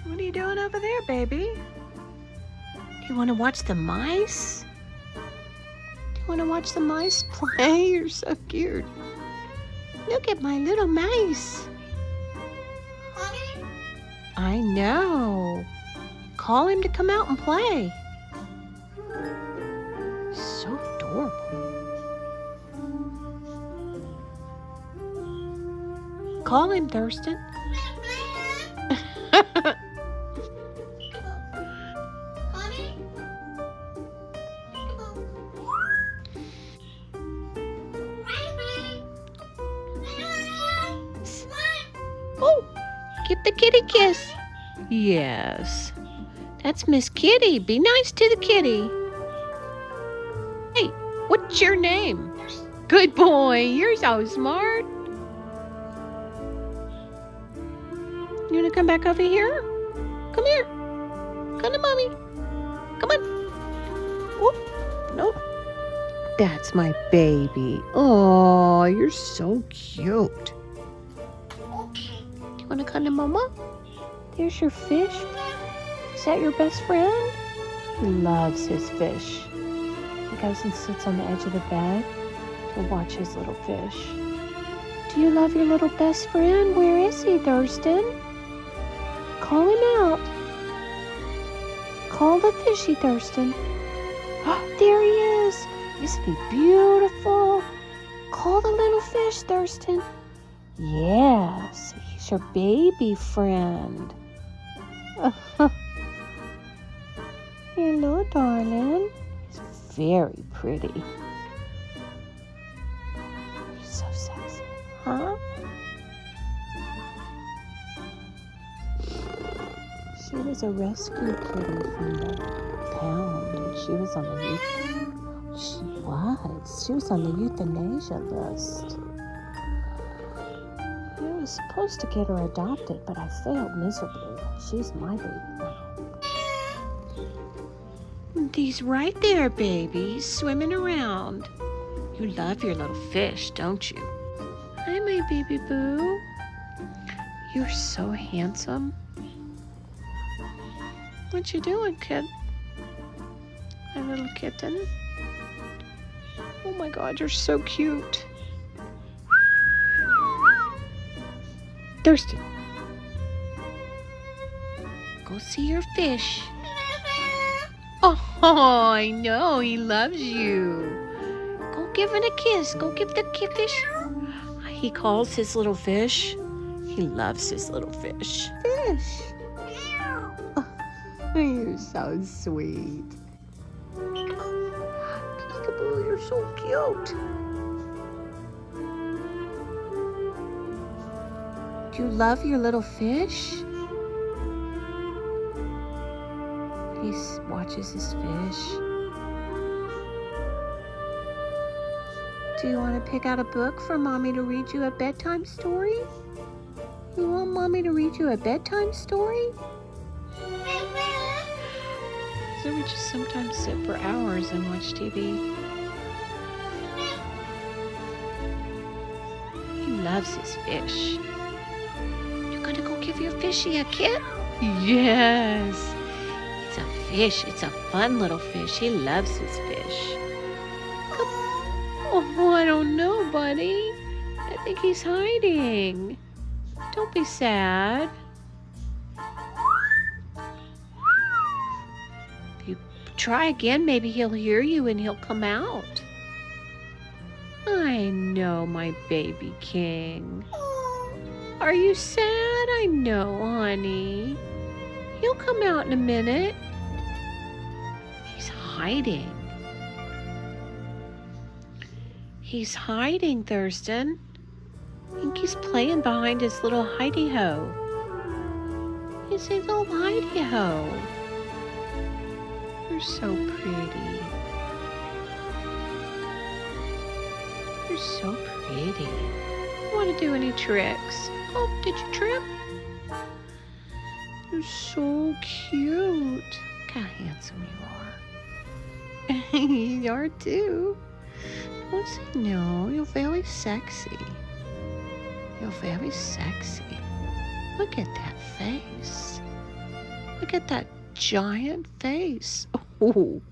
What are you doing over there, baby? Do you want to watch the mice? Do you want to watch the mice play? You're so cute. Look at my little mice. I know. Call him to come out and play. So adorable. Call him, Thirston. Oh, give the kitty kiss. Yes. That's Miss Kitty. Be nice to the kitty. Hey, what's your name? Good boy. You're so smart. You want to come back over here? Come here. Come to Mommy. Come on. Whoop. Nope. That's my baby. Oh, you're so cute. Do you want to come to Mama? There's your fish. Is that your best friend? He loves his fish. He goes and sits on the edge of the bed to watch his little fish. Do you love your little best friend? Where is he, Thirston? Call him out. Call the fishy, Thirston. Oh, there he is. Isn't he beautiful? Call the little fish, Thirston. Yes, he's your baby friend. Hello, darling. He's very pretty. You're so sexy, huh? She was a rescue kitty from the pound, and she was on the She was on the euthanasia list. I was supposed to get her adopted, but I failed miserably. She's my baby now. He's right there, baby, swimming around. You love your little fish, don't you? Hi, my baby boo. You're so handsome. What you doing, kid? My little kitten. Oh my God, you're so cute. Thirsty. Go see your fish. Oh, I know, he loves you. Go give him a kiss. Go give the fish. He calls his little fish. He loves his little fish. Fish. Oh, you're so sweet. Peekaboo, you're so cute. Do you love your little fish? He watches his fish. Do you want to pick out a book for Mommy to read you a bedtime story? You want Mommy to read you a bedtime story? So we just sometimes sit for hours and watch TV. He loves his fish. You gonna go give your fishy a kiss? Yes. It's a fish. It's a fun little fish. He loves his fish. Come. Oh, I don't know, buddy. I think he's hiding. Don't be sad. If you try again, maybe he'll hear you and he'll come out. I know, my baby king. Are you sad? I know, honey. He'll come out in a minute. He's hiding. He's hiding, Thirston. I think he's playing behind his little hidey-ho. He's a little hidey-ho. You're so pretty. You're so pretty. Want to do any tricks? Oh, did you trip? You're so cute. Look how handsome you are. You are too. Don't say no. You're very sexy. You're very sexy. Look at that face. Look at that giant face. Oh,